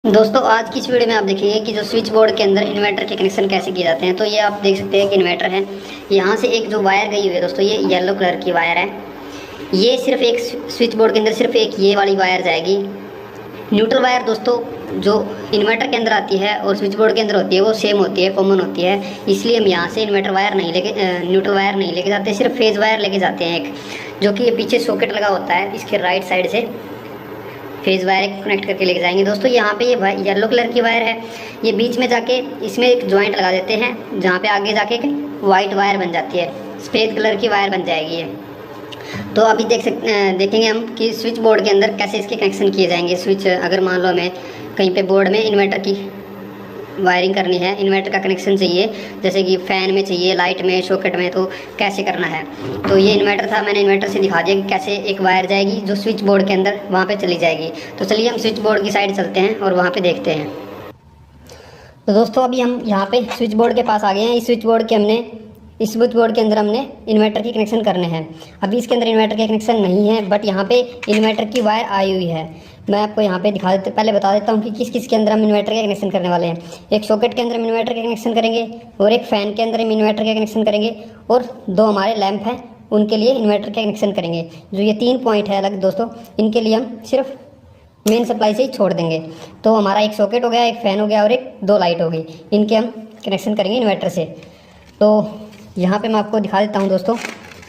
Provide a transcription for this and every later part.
दोस्तों आज की इस वीडियो में आप देखेंगे कि जो स्विच बोर्ड के अंदर इन्वर्टर के कनेक्शन कैसे किए जाते हैं। तो ये आप देख सकते हैं कि इन्वर्टर है। यहाँ से एक जो वायर गई हुई है दोस्तों, ये येलो कलर की वायर है। ये सिर्फ एक स्विच बोर्ड के अंदर सिर्फ एक ये वाली वायर जाएगी। न्यूट्रल वायर दोस्तों जो इन्वर्टर के अंदर आती है और स्विच बोर्ड के अंदर होती है वो सेम होती है, कॉमन होती है। इसलिए हम यहाँ से इन्वर्टर वायर नहीं लेके न्यूट्रल वायर नहीं लेके जाते, सिर्फ फेज वायर लेके जाते हैं एक, जो कि ये पीछे सॉकेट लगा होता है। इसके राइट साइड से फेज वायर कनेक्ट करके लेके जाएंगे दोस्तों। यहाँ पे ये येलो कलर की वायर है, ये बीच में जाके इसमें एक जॉइंट लगा देते हैं, जहाँ पे आगे जाके वाइट वायर बन जाती है, सफ़ेद कलर की वायर बन जाएगी ये। तो अभी देखेंगे हम कि स्विच बोर्ड के अंदर कैसे इसके कनेक्शन किए जाएंगे। स्विच अगर मान लो हमें कहीं पे बोर्ड में इन्वर्टर की वायरिंग करनी है, इन्वर्टर का कनेक्शन चाहिए, जैसे कि फ़ैन में चाहिए, लाइट में, सॉकेट में, तो कैसे करना है। तो ये इन्वर्टर था, मैंने इन्वर्टर से दिखा दिया कि कैसे एक वायर जाएगी जो स्विच बोर्ड के अंदर वहाँ पे चली जाएगी। तो चलिए हम स्विच बोर्ड की साइड चलते हैं और वहाँ पे देखते हैं। तो दोस्तों अभी हम यहाँ पे स्विच बोर्ड के पास आ गए हैं। इस स्विच बोर्ड के अंदर हमने इन्वर्टर की कनेक्शन करने हैं। अभी इसके अंदर इन्वर्टर के कनेक्शन नहीं है, बट यहाँ पे इन्वर्टर की वायर आई हुई है। मैं आपको यहाँ पे पहले बता देता हूँ कि किस किस के अंदर हम इन्वर्टर के कनेक्शन करने वाले हैं। एक सॉकेट के अंदर हम इन्वर्टर के कनेक्शन करेंगे, और एक फ़ैन के अंदर हम इन्वर्टर के कनेक्शन करेंगे, और दो हमारे लैंप हैं उनके लिए इन्वर्टर के कनेक्शन करेंगे। जो ये 3 पॉइंट है अलग दोस्तों, इनके लिए हम सिर्फ मेन सप्लाई से ही छोड़ देंगे। तो हमारा एक सॉकेट हो गया, एक फ़ैन हो गया, और एक 2 लाइट हो गई, इनके हम कनेक्शन करेंगे इन्वर्टर से। तो यहाँ पे मैं आपको दिखा देता हूँ दोस्तों,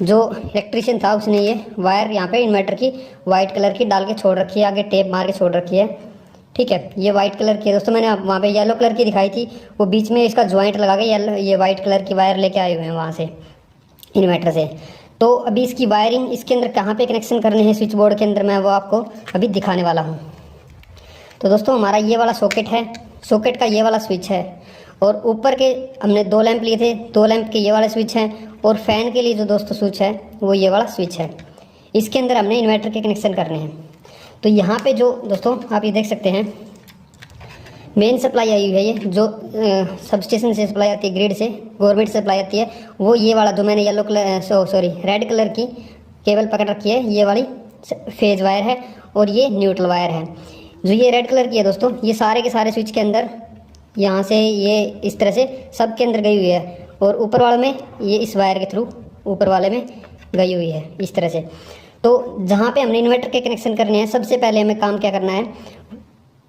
जो इलेक्ट्रीशियन था उसने ये वायर यहाँ पे इन्वर्टर की वाइट कलर की डाल के छोड़ रखी है, आगे टेप मार के छोड़ रखी है। ठीक है, ये वाइट कलर की है दोस्तों। मैंने वहाँ पे येलो कलर की दिखाई थी, वो बीच में इसका जॉइंट लगा के ये वाइट कलर की वायर लेके आए हुए हैं वहाँ से इन्वर्टर से। तो अभी इसकी वायरिंग इसके अंदर कहाँ पे कनेक्शन करने हैं स्विच बोर्ड के अंदर, मैं वो आपको अभी दिखाने वाला हूँ। तो दोस्तों हमारा ये वाला सॉकेट है, सॉकेट का ये वाला स्विच है, और ऊपर के हमने 2 लैंप लिए थे, 2 लैंप के ये वाले स्विच हैं, और फ़ैन के लिए जो दोस्तों स्विच है वो ये वाला स्विच है। इसके अंदर हमने इन्वर्टर के कनेक्शन करने हैं। तो यहाँ पे जो दोस्तों आप ये देख सकते हैं, मेन सप्लाई आई हुई है, ये जो सब स्टेशन से सप्लाई आती है, ग्रिड से, गवर्नमेंट से सप्लाई आती है, वो ये वाला जो मैंने रेड कलर की केबल पकड़ रखी है, ये वाली फेज वायर है, और ये न्यूट्रल वायर है। जो ये रेड कलर की है दोस्तों, ये सारे के सारे स्विच के अंदर यहाँ से ये इस तरह से सब के अंदर गई हुई है, और ऊपर वाले में ये इस वायर के थ्रू ऊपर वाले में गई हुई है इस तरह से। तो जहाँ पे हमने इन्वर्टर के कनेक्शन करने हैं, सबसे पहले हमें काम क्या करना है,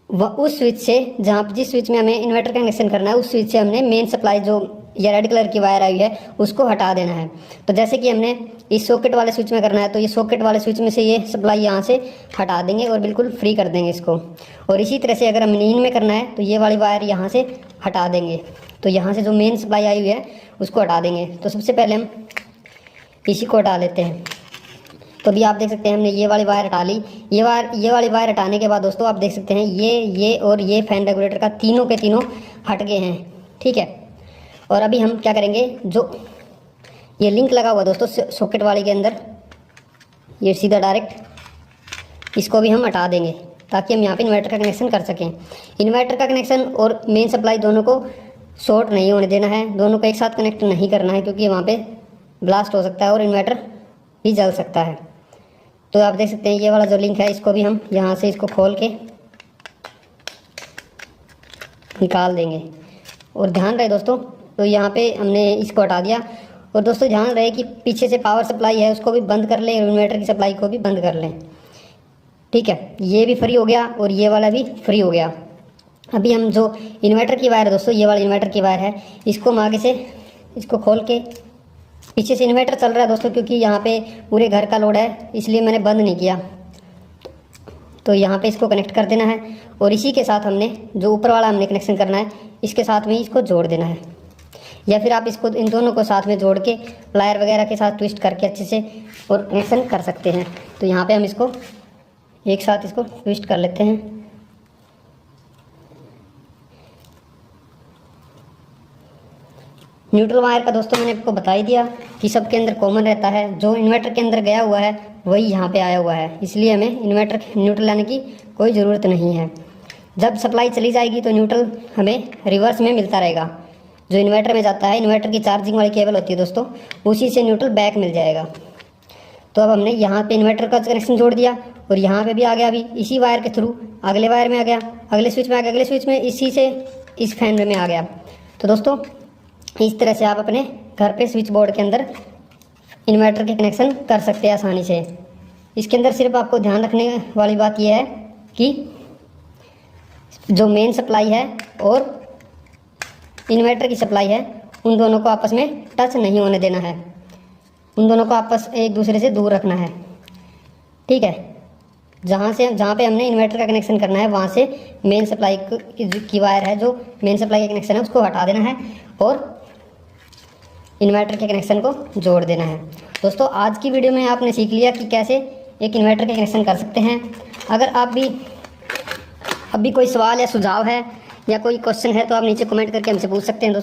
वह उस स्विच से जिस स्विच में हमें इन्वर्टर का कनेक्शन करना है, उस स्विच से हमने मेन सप्लाई जो ये रेड कलर की वायर आई है उसको हटा देना है। तो जैसे कि हमने इस सॉकेट वाले स्विच में करना है, तो ये सॉकेट वाले स्विच में से ये सप्लाई यहाँ से हटा देंगे और बिल्कुल फ्री कर देंगे इसको। और इसी तरह से अगर हमें नींद में करना है, तो ये वाली वायर यहाँ से हटा देंगे। तो यहाँ से जो मेन सप्लाई आई हुई है उसको हटा देंगे। तो सबसे पहले हम इसी को हटा लेते हैं। तो अभी आप देख सकते हैं हमने ये वाली वायर हटा ली। ये वाली वायर हटाने के बाद दोस्तों आप देख सकते हैं ये और ये फैन रेगुलेटर का तीनों के तीनों हट गए हैं। ठीक है, और अभी हम क्या करेंगे, जो ये लिंक लगा हुआ दोस्तों सॉकेट वाले के अंदर, ये सीधा डायरेक्ट इसको भी हम हटा देंगे, ताकि हम यहाँ पे इन्वर्टर का कनेक्शन कर सकें। इन्वर्टर का कनेक्शन और मेन सप्लाई दोनों को शॉर्ट नहीं होने देना है, दोनों को एक साथ कनेक्ट नहीं करना है, क्योंकि वहाँ पे ब्लास्ट हो सकता है और इन्वर्टर भी जल सकता है। तो आप देख सकते हैं ये वाला जो लिंक है, इसको भी हम यहाँ से इसको खोल के निकाल देंगे। और ध्यान रहे दोस्तों, तो यहाँ पे हमने इसको हटा दिया। और दोस्तों ध्यान रहे कि पीछे से पावर सप्लाई है उसको भी बंद कर लें, और इन्वर्टर की सप्लाई को भी बंद कर लें। ठीक है, ये भी फ्री हो गया और ये वाला भी फ्री हो गया। अभी हम जो इन्वर्टर की वायर है दोस्तों, ये वाली इन्वर्टर की वायर है, इसको हम आगे से इसको खोल के, पीछे से इन्वर्टर चल रहा है दोस्तों, क्योंकि यहाँ पे पूरे घर का लोड है, इसलिए मैंने बंद नहीं किया। तो यहाँ पे इसको कनेक्ट कर देना है, और इसी के साथ हमने जो ऊपर वाला हमने कनेक्शन करना है, इसके साथ में इसको जोड़ देना है। या फिर आप इसको इन दोनों को साथ में जोड़ के प्लायर वगैरह के साथ ट्विस्ट करके अच्छे से और कनेक्शन कर सकते हैं। तो यहाँ पे हम इसको एक साथ इसको ट्विस्ट कर लेते हैं। न्यूट्रल वायर का दोस्तों मैंने आपको बता ही दिया कि सबके अंदर कॉमन रहता है, जो इन्वर्टर के अंदर गया हुआ है वही यहाँ पे आया हुआ है, इसलिए हमें इन्वर्टर न्यूट्रल लाने की कोई ज़रूरत नहीं है। जब सप्लाई चली जाएगी तो न्यूट्रल हमें रिवर्स में मिलता रहेगा, जो इन्वर्टर में जाता है, इन्वर्टर की चार्जिंग वाली केबल होती है दोस्तों, उसी से न्यूट्रल बैक मिल जाएगा। तो अब हमने यहाँ पे इन्वर्टर का कनेक्शन जोड़ दिया, और यहाँ पे भी आ गया, अभी इसी वायर के थ्रू अगले वायर में आ गया, अगले स्विच में आ गया, अगले स्विच में इसी से इस फैन में आ गया। तो दोस्तों इस तरह से आप अपने घर पे स्विच बोर्ड के अंदर इन्वर्टर के कनेक्शन कर सकते हैं आसानी से। इसके अंदर सिर्फ आपको ध्यान रखने वाली बात यह है कि जो मेन सप्लाई है और इन्वर्टर की सप्लाई है उन दोनों को आपस में टच नहीं होने देना है, उन दोनों को आपस एक दूसरे से दूर रखना है, ठीक है। जहाँ पे हमने इन्वर्टर का कनेक्शन करना है वहाँ से मेन सप्लाई की वायर है, जो मेन सप्लाई का कनेक्शन है उसको हटा देना है और इन्वर्टर के कनेक्शन को जोड़ देना है। दोस्तों आज की वीडियो में आपने सीख लिया कि कैसे एक इन्वर्टर के कनेक्शन कर सकते हैं। अगर आप भी अब भी कोई सवाल या सुझाव है या कोई क्वेश्चन है तो आप नीचे कमेंट करके हमसे पूछ सकते हैं दोस्तों।